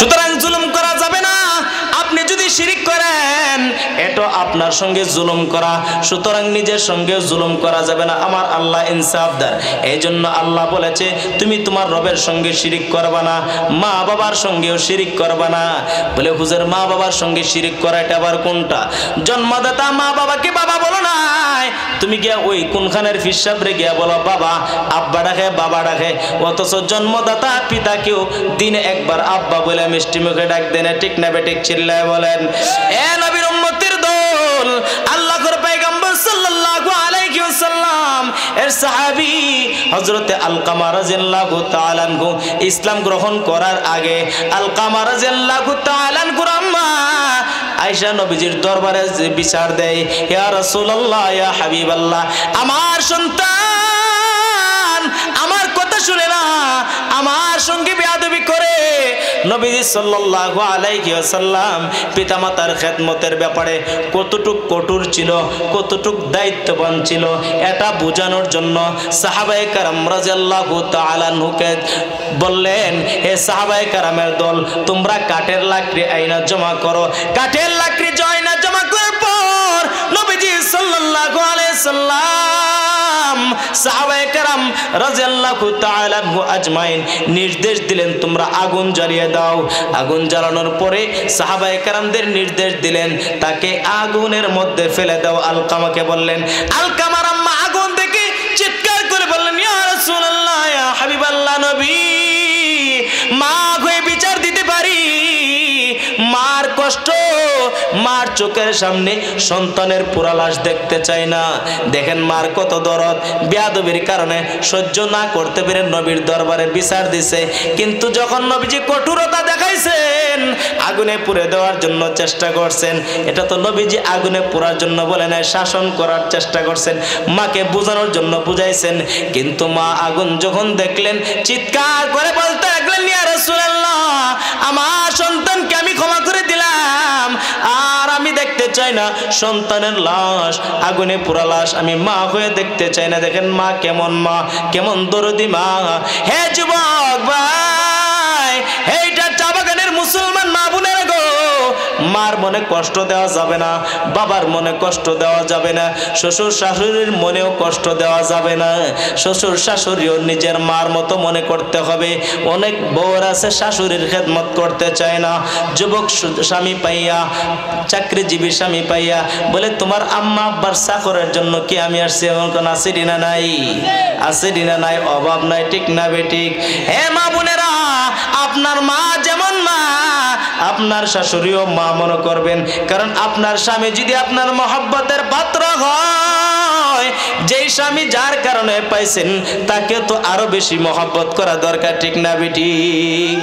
সুতরাং জুলুম করা যাবে না। আপনি যদি শিরিক করেন এটা আপনার সঙ্গে জুলুম করা, সুতরাং নিজের সঙ্গে জুলুম করা যাবে না। আমার আল্লাহ ইনসাফদার, এই জন্য আল্লাহ বলেছে তুমি তোমার রবের সঙ্গে শিরিক করবা না, মা বাবার সঙ্গেও শিরিক করবা না। বলে হুজুর মা বাবার সঙ্গে শিরিক করা এটা আবার কোনটা? জন্মদাতা মা বাবাকে বাবা বলো না, তুমি গিয়া ওই কোনখানের ফিসাবরে গিয়া বলো বাবা, আব্বা ডাকে বাবা ডাকে, অথচ জন্মদাতা পিতাকেও দিনে একবার আব্বা বলে মিষ্টি মুখে ডাক দেন। ঠিক না বেঠিক? চিল্লায় বলেন। এ নবীর উম্মতের দল, আল্লাহর পয়গম্বর সাল্লাল্লাহু আলাইহি ওয়াসাল্লাম এর সাহাবী হযরতে আলকামা রাদিয়াল্লাহু তাআলা আনহু ইসলাম গ্রহণ করার আগে আলকামা রাদিয়াল্লাহু তাআলা আনহুর আম্মা আয়েশা নবীজির দরবারে বিচার দেয়, ইয়া রাসূলুল্লাহ, ইয়া হাবিবাল্লাহ, আমার সন্তান আমার কথা শুনে না, আমার সঙ্গে বেয়াদবি করে। নবীজি সাল্লাল্লাহু আলাইহি ওয়াসাল্লাম পিতামাতার খেদমতের ব্যাপারে কতটুক কঠোর ছিল, কতটুক দায়িত্ববান ছিল, এটা বোঝানোর জন্য সাহাবায়ে কেরাম রাদিয়াল্লাহু তাআলা আনহুকে বললেন, হে সাহাবায়ে কেরামের দল, তোমরা কাঠের লাকড়ি আইনা জমা করো। কাঠের লাকড়ি জমা করার পর নবীজি সাল্লাল্লাহু আলাইহি সাল্লাম সাহাবায়ে কেরাম রাদিয়াল্লাহু তাআলা আনহু আজমাইন নির্দেশ দিলেন তোমরা আগুন জ্বালিয়ে দাও। আগুন জ্বালানোর পরে সাহাবায়ে কেরামদের নির্দেশ দিলেন তাকে আগুনের মধ্যে ফেলে দাও। আলকামাকে বললেন, আলকামার আম্মা আগুন দেখে চিৎকার করে বললেন, ইয়া রাসূলুল্লাহ, ইয়া হাবিবাল্লাহ, নবী, মা হয়ে বিচার দিতে পারি, মার কষ্ট, মার চোখের সামনে সন্তানের পুরা লাশ দেখতে চাই না। দেখেন মার কত দরদ, বেয়াদবির কারণে সহ্য না করতে পেরে নবীর দরবারে বিচার দিছে। কিন্তু যখন নবীজি কঠোরতা দেখাইছেন, আগুনে পুড়ে দেওয়ার জন্য চেষ্টা করছেন, এটা তো নবীজি আগুনে পোড়ার জন্য বলে নাই, শাসন করার চেষ্টা করছেন, মাকে বোঝানোর জন্য বুঝাইছেন। কিন্তু মা আগুন যখন দেখলেন চিৎকার করে বলতে লাগলেন, ইয়া রাসূলুল্লাহ, আমার সন্তানকে আমি ক্ষমা করে দিলাম, আর আমি দেখতে চাই না সন্তানের লাশ, আগুনে পোড়া লাশ আমি মা হয়ে দেখতে চাই না। দেখেন মা কেমন, মা কেমন দরদি মা। হে যুবক ভাই, এইটা চা বাগানের মুসলমান মা বোনের গো, মার মনে কষ্ট দেওয়া যাবে না, বাবার মনে কষ্ট দেওয়া যাবে না, শ্বশুর শাশুড়ির মনেও কষ্ট দেওয়া যাবে না। শ্বশুর শাশুড়িও নিজের মার মতো মনে করতে হবে। অনেক বউর আছে শাশুড়ির খেদমত করতে চায় না। যুবক স্বামী পাইয়া, চাকরিজীবী স্বামী পাইয়া বলে তোমার আম্মা আব্বার চাকরের জন্য কি আমি আসছি, এমন কোন আছে না নাই? আছে না নাই? অভাব নাই। ঠিক না বেঠিক? হে মা বোনেরা, আপনার মা যেমন মা, আপনার শাশুড়িও মা মনে করবেন। কারণ আপনার স্বামী যদি আপনার মহব্বতের পাত্র হয়, যেই স্বামী যার কারণে পাইছেন তাকে তো আরো বেশি মহব্বত করা দরকার। ঠিক না বেঠিক?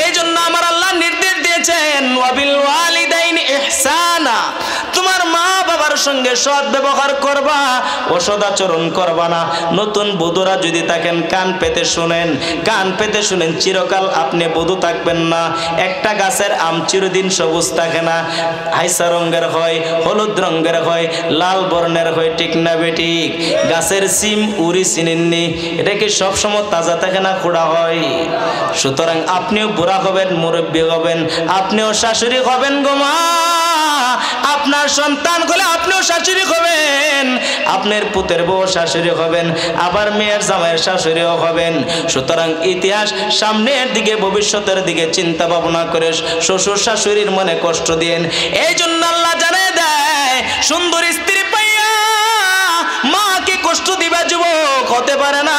এই জন্য আমার আল্লাহ নির্দেশ দিয়েছেন, ওয়াবিল ওয়ালিদাইনি ইহসানা, তোমার মা বাবার সঙ্গে সৎ ব্যবহার করবা, অসৎ আচরণ করবা না। নতুন বধূরা যদি থাকেন কান পেতে শুনেন, কান পেতে শুনেন, চিরকাল আপনি বধূ থাকবেন না। একটা গাছের আম চিরদিন সবুজ থাকে না, হাইসা রঙের হয়, হলুদ রঙের হয়, লাল বর্ণের হয়। ঠিক না বেঠিক? গাছের সিম উড়ি চিনেননি, এটা কি সবসময় তাজা থাকে না, খোড়া হয়? সুতরাং আপনিও বুড়া হবেন, মুরব্বী হবেন, আপনিও শাশুড়ি হবেন গো মা। আপনার সন্তান হলে আপনিও শাশুড়ি হবেন, আপনার পুতের বউ শাশুড়ি হবেন, আবার মেয়ের জামাইয়ের শাশুড়িও হবেন। সুতরাং ইতিহাস সামনের দিকে, ভবিষ্যতের দিকে চিন্তা ভাবনা করে শ্বশুর শাশুড়ির মনে কষ্ট দিয়েন। এই জন্য আল্লাহ জানিয়ে দেয়, সুন্দর স্ত্রী পাইয়া মাকে কষ্ট দিবা যুবক হতে পারে না।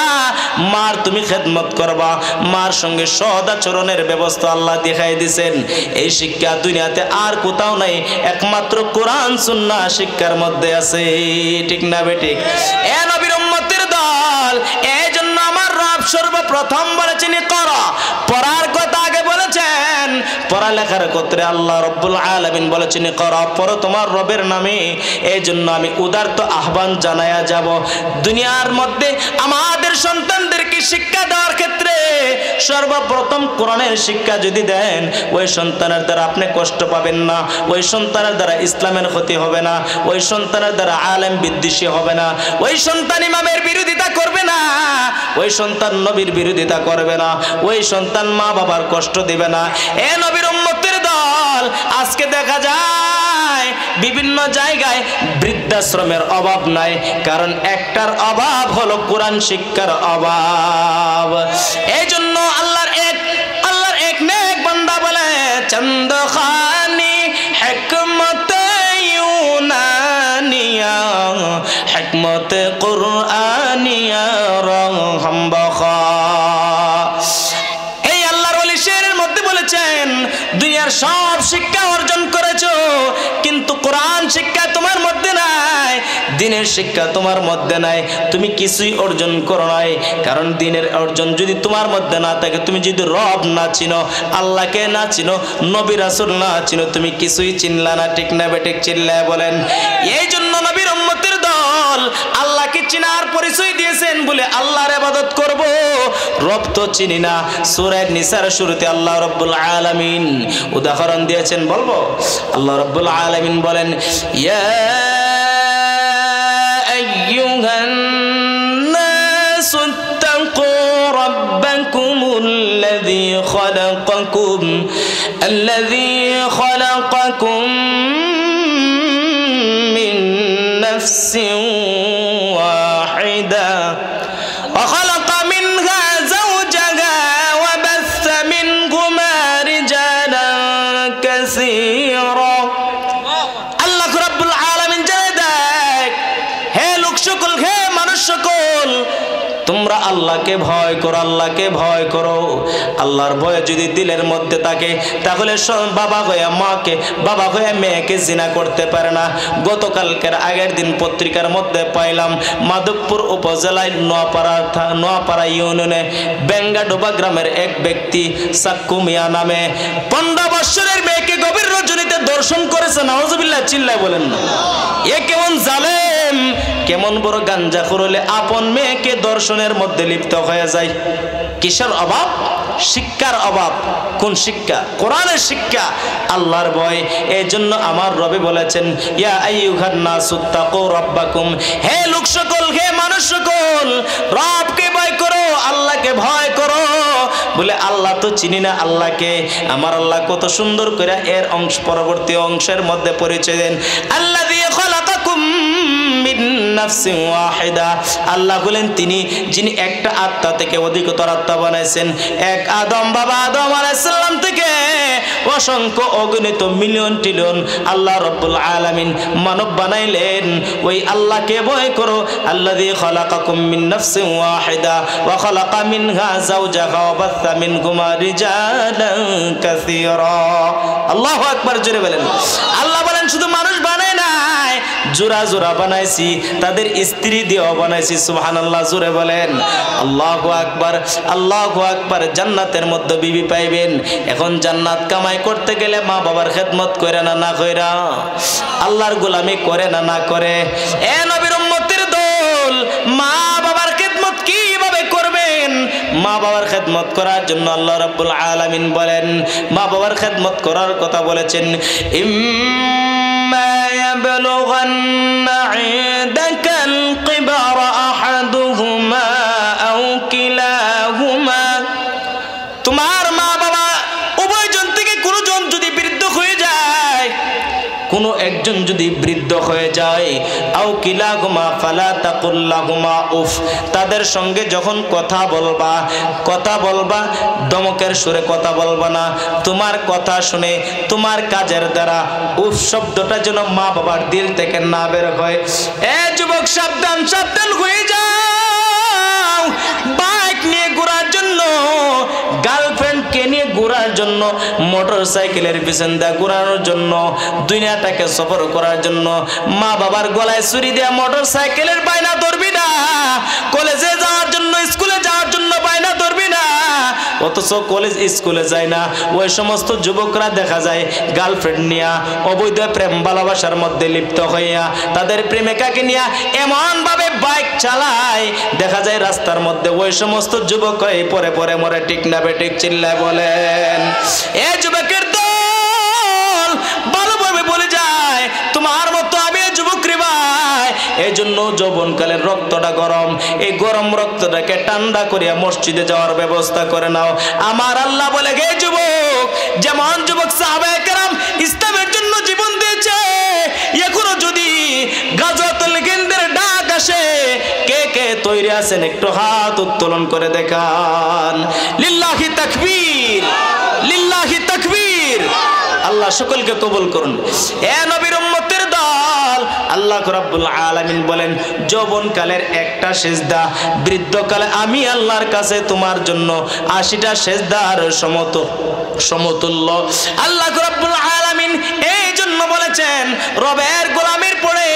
মার তুমি খেদমত করবা, মার সঙ্গে সৎ আচরণের ব্যবস্থা আল্লাহ দেখাই দিয়েছেন। এই শিক্ষা দুনিয়াতে আর কোথাও নাই, একমাত্র কোরআন সুন্নাহ শিক্ষার মধ্যে আছে। ঠিক না বেঠিক? এ নবীর উম্মতের দল, এই জন্য আমার রব সর্বপ্রথম বলেছেন ইকরা, পড়ার কথা আগে বলেছেন। পড়ালেখার ক্ষেত্রে আল্লাহ রব্বুল আলামিন বলেছেন ইকরা, পড়ো তোমার রবের নামে। এই জন্য আমি উদারত আহ্বান জানায়া যাব, দুনিয়ার মধ্যে আমাদের সন্তানদেরকে শিক্ষা দেওয়ার ক্ষেত্রে সর্বপ্রথম কোরআনের শিক্ষা যদি দেন, ওই সন্তানের দ্বারা আপনি কষ্ট পাবেন না, ওই সন্তানের দ্বারা ইসলামের ক্ষতি হবে না, ওই সন্তানের দ্বারা আলেম বিদ্বেষী হবে না, ওই সন্তান ইমামের বিরোধিতা করবে না, ওই সন্তান নবীর বিরোধিতা করবে না, ওই সন্তান মা বাবার কষ্ট দিবে না। এ নবীর উম্মতের দল, আজকে দেখা যায় বিভিন্ন জায়গায় বৃদ্ধাশ্রমের অভাব নাই, কারণ একটার অভাব হলো কোরআন শিক্ষার অভাব। এই জন্য আল্লাহর এক নেক বান্দা বলে, চন্দ্রখানি হিকমতে ইউনানিয়া হিকমতে কুরআনিয়া রহম বখা। এই আল্লাহর ওলি শেরের মধ্যে বলেছেন, দুনিয়ার সব শিক্ষা অর্জন করেছো, কিন্তু কোরআন শিক্ষা তোমার মধ্যে নাই, দ্বীনের শিক্ষা তোমার মধ্যে নাই, তুমি কিছুই অর্জন করো নাই। কারণ দ্বীনের অর্জন যদি তোমার মধ্যে না থাকে, তুমি যদি রব না চিনো, আল্লাহকে না চিনো, নবী রাসূল না চিনো, তুমি কিছুই চিনলা না। ঠিক না বেঠিক? চিল্লায় বলেন। এই জন্য নবীর উম্মতের দল আল্লাহকে চিনার পরিচয় দিয়েছেন বলে আল্লাহর ইবাদত করব, রব তো চিনি না। সূরা নিসার শুরুতে আল্লাহ রাব্বুল আলামিন উদাহরণ দিয়েছেন, বলবো? আল্লাহ রাব্বুল আলামিন বলেন, ইয়া আইয়ুহান নাসু তাকু রাব্বাকুমুল্লাযী খালাকাকুম মিন নাফসিন ওয়াহিদা ওয়া খালাকা মিনহা যাওজাহা ওয়া বাসসা মিনহুমা রিজালান কাসীরা। আল্লাহ রাব্বুল আলামিন জানায় দেখ, হে লোক সকল, হে মানুষ সকল, তোমরা আল্লাহকে ভয় করো, আল্লাহকে ভয় করো। আল্লাহর ভয় যদি দিলের মধ্যে থাকে, তাহলে বাবা হয়ে মাকে, বাবা হয়ে মেয়েকে জিনা করতে পারে না। গতকালকের আগের দিন পত্রিকার মধ্যে পাইলাম, মাধবপুর উপজেলায় নোয়াপাড়া ইউনিয়নে বেঙ্গাডোবা গ্রামের এক ব্যক্তি সাক্কু মিয়া নামে 15 বছরের মেয়েকে গভীর রজনীতে দর্শন করেছে। নাউজুবিল্লাহ, চিল্লায় বলেন না। এ কেমন জালেম, কেমন বড় গাঞ্জাখোর হলে আপন মেয়েকে দর্শনের মধ্যে লিপ্ত হয়ে যায়। কিসের অভাব? শিক্ষার অভাব। কোন শিক্ষা? কোরআনের শিক্ষা, আল্লাহর ভয়। এই জন্য আমার রবি বলেছেন, ইয়া আইয়ুহান নাসু তাকু রাব্বাকুম, হে লোক সকল, হে মানুষ সকল, রবকে ভয় করো, আল্লাহকে ভয় করো। বলে আল্লাহ তো চিনি না আল্লাহকে। আমার আল্লাহ কত সুন্দর করে এর অংশ পরবর্তী অংশের মধ্যে পরিচয় দেন, আল্লাযী খালাকাকুম মিন নাফসিন ওয়াহিদা। আল্লাহ বলেন তিনি যিনি একটা আত্মা থেকে অধিকতর আত্মা বানাইছেন। এক আদম, বাবা আদম আলাইহিস সালাম থেকে অসংখ্য অগণিত মিলিয়ন ট্রিলিয়ন আল্লাহ রাব্বুল আলামিন মানব বানাইলেন। ওই আল্লাহকে ভয় করো। আল্লাযী খালাকাকুম মিন নাফসিন ওয়াহিদা ওয়া খালাকা মিনহা যাওজাহা ওয়া বাসসা মিনহুমা রিজালান কাসীরা। আল্লাহু আকবার, জোরে বলেন। আল্লাহ বলেন শুধু মানুষ বানায় নাই, জোড়া জোড়া বানাইছি, তাদের স্ত্রী দিয়েও বানাইছি। সুবহানাল্লাহ, জোরে বলেন। আল্লাহু আকবার, আল্লাহু আকবার। জান্নাতের মধ্যে বিবি পাইবেন। এখন জান্নাত কামাই করতে গেলে মা বাবার খেদমত করে না, না কইরা? আল্লাহর গোলামি করে না, না করে? এ নবীর উম্মতের দল, মা বাবার খেদমত কিভাবে করবেন? মা বাবার খেদমত করার জন্য আল্লাহ রাব্বুল আলামিন বলেন, মা বাবার খেদমত করার কথা বলেছেন, ইম্মা ইয়াবলুগান্না ইনদাকাল কিবারা আহাদুহুমা আও কিলাহুমা। তোমার মা বাবা উভয়জন থেকে কোনজন যদি বৃদ্ধ হয়ে যায়, কোনো একজন যদি বৃদ্ধ হয়ে যায়, আও কিলাহুমা ফালা তাকুল লাহুমা উফ। তাদের সঙ্গে যখন কথা বলবা দমকের সুরে কথা বলবা না। তোমার কথা শুনে, তোমার কাজের দ্বারা উফ শব্দটা যেন মা বাবার দিল থেকে না বের হয়। এ যুবক, সাবধান, সাবধান হয়ে যাও। বাইক নিয়ে ঘোরার জন্য, গার্লফ্রেন্ডকে নিয়ে ঘোরার জন্য, মোটর সাইকেলের পিছন দিয়ে ঘোরানোর জন্য, দুনিয়াটাকে সফর করার জন্য মা বাবার গলায় ছুরি দেয়া মোটর সাইকেলের বায়না ধরবি না। কলেজে যাওয়ার জন্য, স্কুলে যাওয়ার জন্য বায়না ধরবি না। অথচ কলেজ স্কুলে যায় না। ওই সমস্ত যুবকরা দেখা যায় গার্লফ্রেন্ড নিয়া অবৈধ প্রেম ভালোবাসার মধ্যে লিপ্ত হইয়া তাদের প্রেমিকাকে নিয়ে এমন ভাবে বাইক চালায়, দেখা যায় রাস্তার মধ্যে ওই সমস্ত যুবক পরে পরে মরে। ঠিক না বেঠিক? চিল্লায় বলেন। এ যুবকের দল ভালোভাবে বলে যায় তোমার মতো আমি যুবক রে ভাই। এই জন্য যৌবনকালের রক্তটা গরম, এই গরম রক্তটাকে ঠান্ডা করিয়া মসজিদে যাওয়ার ব্যবস্থা করে নাও। আমার আল্লাহ বলে হে যুবক, যেমন যুবক সাহাবায়ে কেরাম ইসলামের জন্য জীবন দিয়েছে, এখনো যদি গাজওয়াতুল হিন্দের ডাক আসে, কে কে তৈরি আছেন একটু হাত উত্তোলন করে দেখান। লিল্লাহি তাকবীর, লিল্লাহি তাকবীর। আল্লাহ সকলকে কবুল করুন। এ নবীর উম্মতের দল, আল্লাহ রাব্বুল আলামিন বলেন যৌবনকালের একটা সিজদা, বৃদ্ধকালে আমি আল্লাহর কাছে তোমার জন্য 80টা সিজদার সমতুল্য। আল্লাহ রাব্বুল আলামিন এই জন্য বলেছেন রবের গোলামির পরে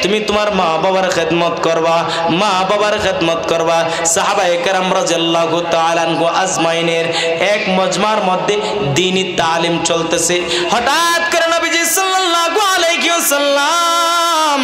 তুমি তোমার মা বাবার খেদমত করবা, মা বাবার খেদমত করবা। সাহাবায়ে কেরাম রাদিয়াল্লাহু তাআলা আনহু আজমাইনের এক মজমার মধ্যে দ্বীনি তালিম চলতেছে। হঠাৎ করে নবীজি সাল্লাল্লাহু আলাইহি ওয়াসাল্লাম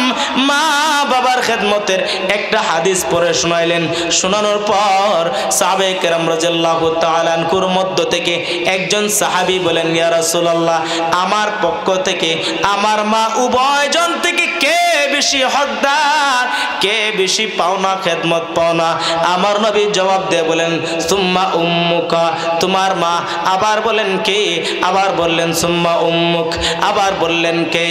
মা বাবার খেদমতের একটা হাদিস পড়ে শোনাইলেন। শোনানোর পর সাহাবায়ে কেরাম রাদিয়াল্লাহু তাআলা আনহুর মধ্য থেকে একজন সাহাবী বলেন, ইয়া রাসূলুল্লাহ, আমার পক্ষ থেকে আমার মা উভয়জন থেকে কে বেশি হকদার, কে বেশি পাওনা, খেদমত পাওনা? আমার নবী জবাব দিয়ে বলেন সুম্মা উম্মুকা, তোমার মা। আবার বলেন কে? আবার বললেন সুম্মা উম্মুক। আবার বললেন কে?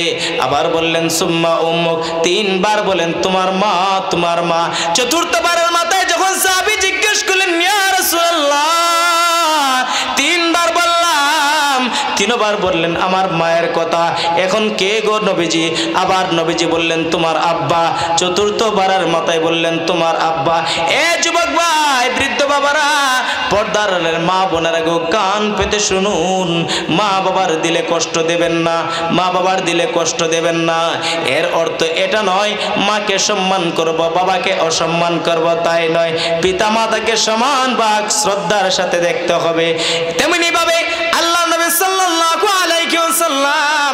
আবার বললেন সুম্মা উম্মুক। 3 বার বলেন তোমার মা, তোমার মা। চতুর্থবারের মাথায় যখন সাহাবী জিজ্ঞেস করলেন ইয়া রাসূলুল্লাহ, 3 বার বললাম, 3 বার বললেন আমার মায়ের কথা, এখন কে গো নবীজি? আবার নবীজি বললেন তোমার আব্বা। চতুর্থবারের মাথায় বললেন তোমার আব্বা। এ যুবক ভাই, বৃদ্ধ বাবারা, পর্দার মা বোনেরা গো, কান পেতে শুনুন, মা বাবার দিলে কষ্ট দেবেন না, মা বাবার দিলে কষ্ট দেবেন না। এর অর্থ এটা নয় মাকে সম্মান করব, বাবাকে অসম্মান করব, তাই নয়। পিতা মাতাকে সমান ভাগ শ্রদ্ধার সাথে দেখতে হবে। তেমনি ভাবে আল্লাহ নবী সাল্লাল্লাহু আলাইহি ওয়াসাল্লাম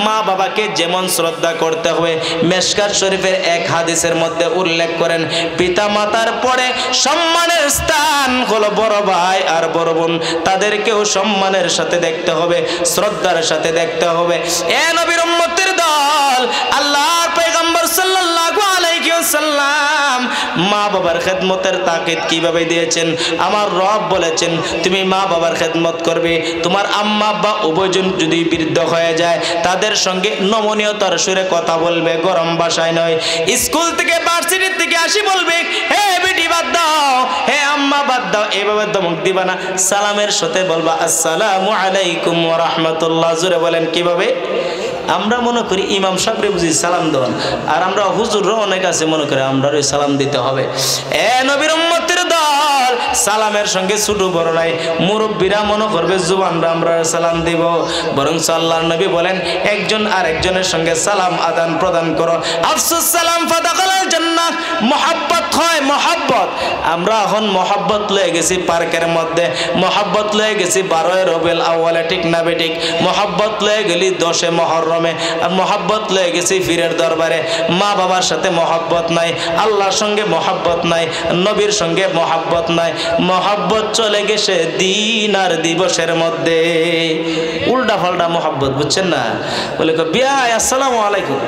মা বাবাকে যেমন শ্রদ্ধা করতে হবে, মেশকাত শরীফের এক হাদিসের মধ্যে উল্লেখ করেন পিতা মাতার পরে সম্মানের স্থান হলো বড় ভাই আর বড় বোন। তাদেরকেও সম্মানের সাথে দেখতে হবে, শ্রদ্ধার সাথে দেখতে হবে। এ নবীর উম্মতের দল, আল্লাহর পয়গম্বর সাল্লাল্লাহু আলাইহি ওয়াসাল্লাম মা বাবার খেদমতের তাকিদ কিভাবে দিয়েছেন? আমার রব বলেছেন তুমি মা বাবার খেদমত করবে। তোমার আম্মা আব্বা উভয়জন যদি বৃদ্ধ হয়ে যায়, তাদের সঙ্গে নমনীয়তার সুরে কথা বলবে, গরম ভাষায় নয়। স্কুল থেকে ভার্সিটি থেকে আসি বলবে হে বেটি বাদ দাও, হে আম্মা বাদ দাও, এভাবে ধমক দিবা না। সালামের সাথে বলবা আসসালামু আলাইকুম ওয়া রাহমাতুল্লাহ। জোরে বলেন কিভাবে? আমরা মনে করি ইমাম সাহেবরে বুঝি সালাম দেন, আর আমরা হুজুররা অনেক আছে মনে করে আমরা ওই সালাম দিতে হবে। এ নবীর উম্মতের দল, সালামের সঙ্গে ছোট বড় নাই, মুরব্বীরা মনে করবে জুবানরা আমরা সালাম দিব, বরং আল্লাহর নবী বলেন একজন আরেকজনের সঙ্গে সালাম আদান প্রদান করো। আফসুস সালাম ফাদাখালাল জান্নাহ। মহব্বত হয়, মহব্বত। আমরা এখন মহব্বত লয়ে গেছি পার্কের মধ্যে, মহব্বত লয়ে গেছি 12 রবিউল আউয়ালে, ঠিক না বেঠিক? মহব্বত লয়ে গেলি 10 মুহররমে, আর মহব্বত লয়ে গেছি পীরের দরবারে। মা বাবার সাথে মহব্বত নাই, আল্লাহর সঙ্গে মহব্বত নাই, নবীর সঙ্গে মহব্বত নাই। মহব্বত চলে গেছে দিন আর দিবসের মধ্যে, উল্টা পাল্টা মহব্বত, বুঝছেন না? বলে বিয়াই আসসালামু আলাইকুম,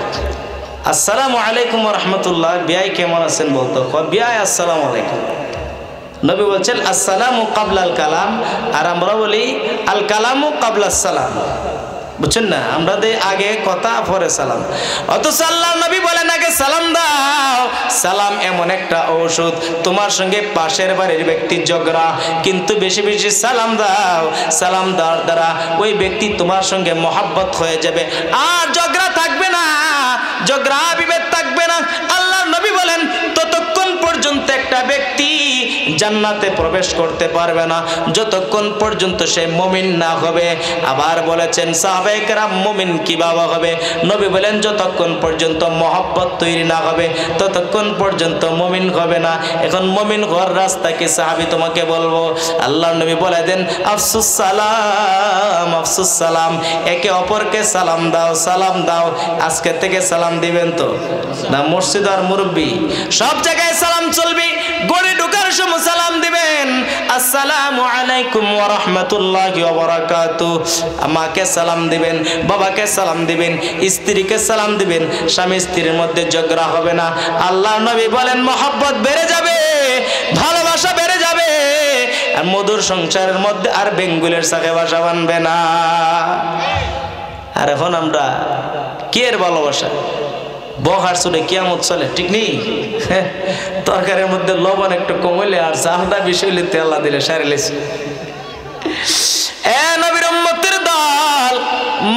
আসসালামু আলাইকুম ওয়া রাহমাতুল্লাহ। বিয়াই কেমন আছেন বলতো, বিয়াই আসসালামু আলাইকুম। নবী বলছেন আসসালামু কাবলাল কালাম, আর আমরা বলি আল কালামু কাবলাস সালাম। বুঝছেন না? আমরা আগে কথা পরে সালাম, অথচ আল্লাহ নবী বলেন আগে সালাম দাও। সালাম এমন একটা ঔষধ, তোমার সঙ্গে পাশের বাড়ির ব্যক্তি ঝগড়া, কিন্তু বেশি বেশি সালাম দাও। সালাম দেওয়ার দ্বারা ওই ব্যক্তি তোমার সঙ্গে মহব্বত হয়ে যাবে, আর ঝগড়া থাকবে না, ঝগড়া বিভেদ থাকবে না। আল্লাহ নবী বলেন ততক্ষণ পর্যন্ত একটা ব্যক্তি জান্নাতে প্রবেশ করতে পারবে না যতক্ষণ পর্যন্ত সে মুমিন না হবে। আবার বলেছেন সাহাবায়ে কেরাম মুমিন কিভাবে হবে? নবী বলেন যতক্ষণ পর্যন্ত মহব্বত তৈরি না হবে ততক্ষণ পর্যন্ত মুমিন হবে না। এখন মুমিন হওয়ার রাস্তা কি সাহাবী তোমাকে বলবো। আল্লাহর নবী বলে দেন আফসুস সালাম, আফসুস সালাম, একে অপরকে সালাম দাও, সালাম দাও। আজকে থেকে সালাম দিবেন তো না? মসজিদ আর মুরব্বি সব জায়গায় সালাম চলবে। গড়ে ঢোকার সময় সালাম দিবেন আসসালামু আলাইকুম ওয়া রাহমাতুল্লাহি ওয়া বারাকাতুহু। মাকে সালাম দিবেন, বাবাকে সালাম দিবেন, স্ত্রীকে সালাম দিবেন। স্বামী স্ত্রীর মধ্যে ঝগড়া হবে না। আল্লাহর নবী বলেন মহব্বত বেড়ে যাবে, ভালোবাসা বেড়ে যাবে, আর মধুর সংসারের মধ্যে আর বেঙ্গুলের সাথে বাসা বানবে না। আর এখন আমরা কি এর ভালোবাসা? বহার চুলে কিয়ামত চলে, ঠিক নেই? তরকারির মধ্যে লবণ একটু কমলে আর চালটা বেশি হইলে তেলা দিলে সারে লেছে। নবীর উম্মতের দল,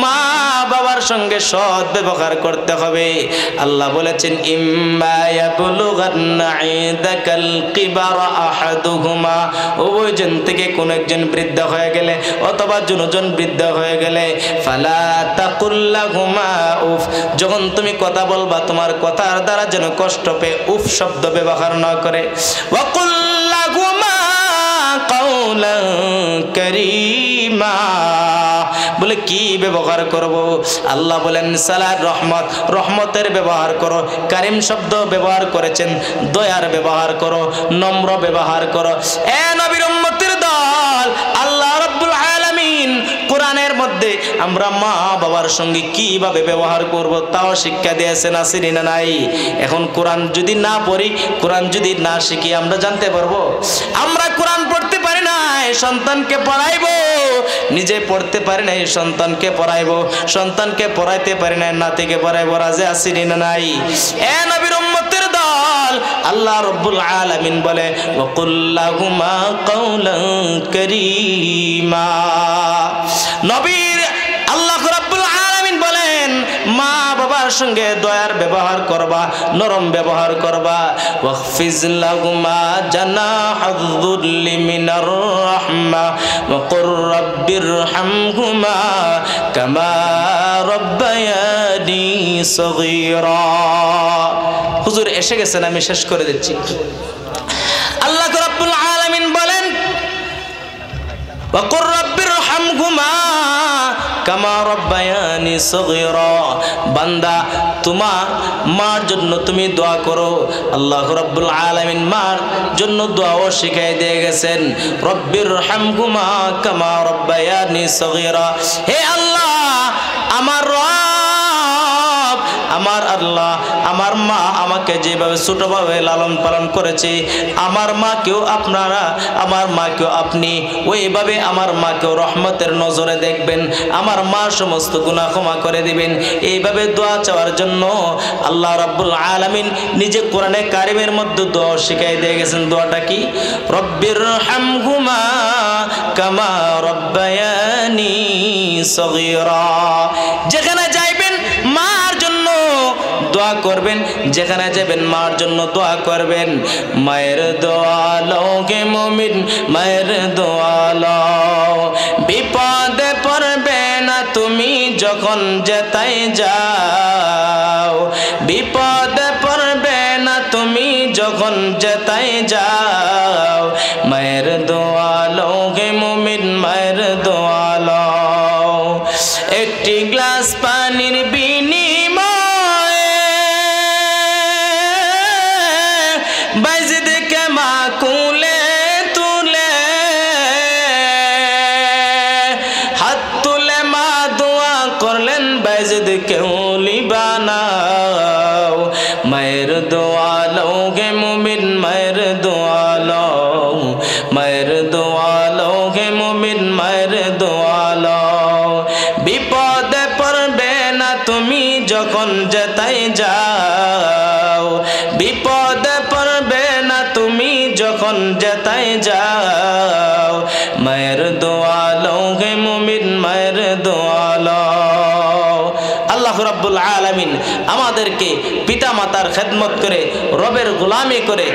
মা বাবার সঙ্গে সৎ ব্যবহার করতে হবে। আল্লাহ বলেছেন ইম্মা ইয়াবলুগান্না ইনদাকাল কিবারা আহাদুহুমা, উভয়জন থেকে কোন একজন বৃদ্ধ হয়ে গেলে অথবা দুজন বৃদ্ধ হয়ে গেলে ফালা তাকুল লাহুমা উফ, যখন তুমি কথা বলবা তোমার কথার দ্বারা যেন কষ্ট পেয়ে উফ শব্দ ব্যবহার না করে। ওয়া কুল লাহুমা কাওলান কারীমা, বলে কি ব্যবহার করব? আল্লাহ বলেন সালাত রহমত, রহমতের ব্যবহার করো। কারিম শব্দ ব্যবহার করেছেন, দয়ার ব্যবহার করো, নম্র ব্যবহার করো। নবীর উম্মতের দল, আল্লাহ রাব্বুল আলামিন কোরআনের মধ্যে আমরা মা বাবার সঙ্গে কিভাবে ব্যবহার করব তাও শিক্ষা দিয়েছেন, আসেনি না নাই? এখন কোরআন যদি না পড়ি, কোরআন যদি না শিখি আমরা জানতে পারবো? আমরা কোরআন পড়তে পারি না, সন্তানকে পড়াইবো, নিজে পড়তে পারি না সন্তানকে পড়াইবো, সন্তানকে পড়াইতে পারি না নাতিকে পড়াইবো। রাজে আসেনি না নাই? নবীর উম্মতের দল, আল্লাহ রাব্বুল আলামিন বলে ওয়া কুল লাহুমা কাওলান কারীমা। নবীর আল্লাহ রাব্বুল আলামিন বলেন মা বাবার সঙ্গে দয়ার ব্যবহার করবা, নরম ব্যবহার করবা। ওয়াখফিজ লাহুমা জানাহায-যুল্লি মিনার রাহমা ওয়া কুর রাব্বিরহামহুমা কামা রাব্বায়ানি সগীরা। হুজুর এসে গেছেন, আমি শেষ করে দিচ্ছি। আল্লাহ রাব্বুল আলামিন বলেন ওয়া কুর রাব্বিরহামহুমা কামা রাব্বায়ানি সগীরা। বান্দা তোমার মার জন্য তুমি দোয়া করো। আল্লাহ রাব্বুল আলামিন মার জন্য দোয়াও শিখিয়ে দিয়ে গেছেন, রব্বিরহামহুমা কামা রাব্বায়ানি সগীরা। হে আল্লাহ, আমার রব, আমার আল্লাহ, আমার মা আমাকে যেভাবে ছোটভাবে লালন পালন করেছে, আমার মাকেও আপনারা, আমার মাকেও আপনি ওইভাবে আমার মাকেও রহমতের নজরে দেখবেন, আমার মা সমস্ত গুনাহ ক্ষমা করে দিবেন। এইভাবে দোয়া চাওয়ার জন্য আল্লাহ রাব্বুল আলামিন নিজে কোরআনে কারিমের মধ্যে দোয়া শিখাই দিয়ে গেছেন। দোয়াটা কি? রব্বিরহামহুমা কামা রাব্বায়ানি সগীরা। যেখানে যাইবেন মার জন্য দোয়া করবেন, যেখানে যাবেন মার জন্য দোয়া করবেন। মায়ের দোয়া লও গে মুমিন, মায়ের দোয়া লও। বিপদে পড়বে না তুমি যখন যেতাই যাও, বিপদে পড়বে না তুমি যখন যেতাই যাও। মায়ের দোয়া লও গে মুমিন, মায়ের দোয়া লও। একটি গ্লাস পানির বিনিময়ে বাইজিদকে মা কুলে তুলে, হাত তুলে মা দোয়া করলেন বাইজিদকে ওলি বানাও। মায়ের দোয়া লও গে মুমিন, মায়ের দোয়া লও, মায়ের দোয়া লও গে মুমিন, মায়ের দোয়া লও। বিপদে পড়বে না তুমি যখন যেতাই যাও, বিপদে পড়বে না তুমি যখন যেতাই যাও। মায়ের দোয়া লও গে মুমিন, মায়ের দোয়া লও। আল্লাহ রাব্বুল আলামিন আমাদেরকে পিতা মাতার খেদমত করে, রবের গোলামি করে